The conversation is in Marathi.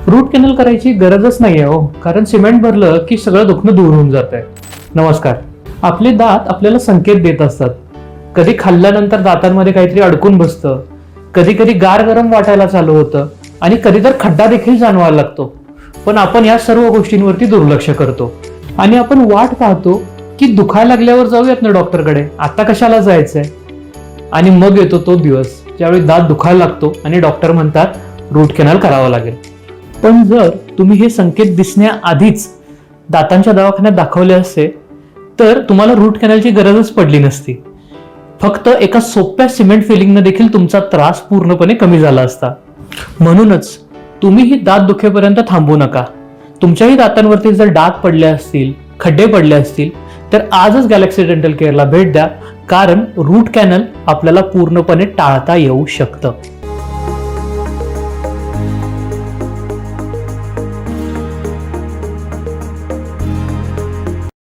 रूट कॅनल करायची गरजच नाहीये हो, कारण सिमेंट भरलं की सगळं दुखणं दूर होऊन जात आहे. नमस्कार. आपले दात आपल्याला संकेत देत असतात. कधी खाल्ल्यानंतर दातांमध्ये काहीतरी अडकून बसतं, कधी कधी गार गरम वाटायला चालू होतं आणि कधी तर खड्डा देखील जाणवायला लागतो. पण आपण या सर्व गोष्टींवरती दुर्लक्ष करतो आणि आपण वाट पाहतो की दुखायला लागल्यावर जाऊयात ना डॉक्टरकडे, आता कशाला जायचंय. आणि मग येतो तो दिवस ज्यावेळी दात दुखायला लागतो आणि डॉक्टर म्हणतात रूट कॅनल करावं लागेल. पण जर तुम्ही हे संकेत दिसण्याआधीच दातांच्या दवाखान्यात दाखवले असते तर तुम्हाला रूट कॅनलची गरजच पडली नसती. फक्त एका सोप्या सिमेंट फिलिंगने देखील तुमचा त्रास पूर्णपणे कमी झाला असता. म्हणूनच तुम्हीही दात दुखेपर्यंत थांबू नका. तुमच्याही दातांवरती जर डाग पडले असतील, खड्डे पडले असतील तर आजच गॅलेक्सी डेंटल केअरला भेट द्या, कारण रूट कॅनल आपल्याला पूर्णपणे टाळता येऊ शकतं.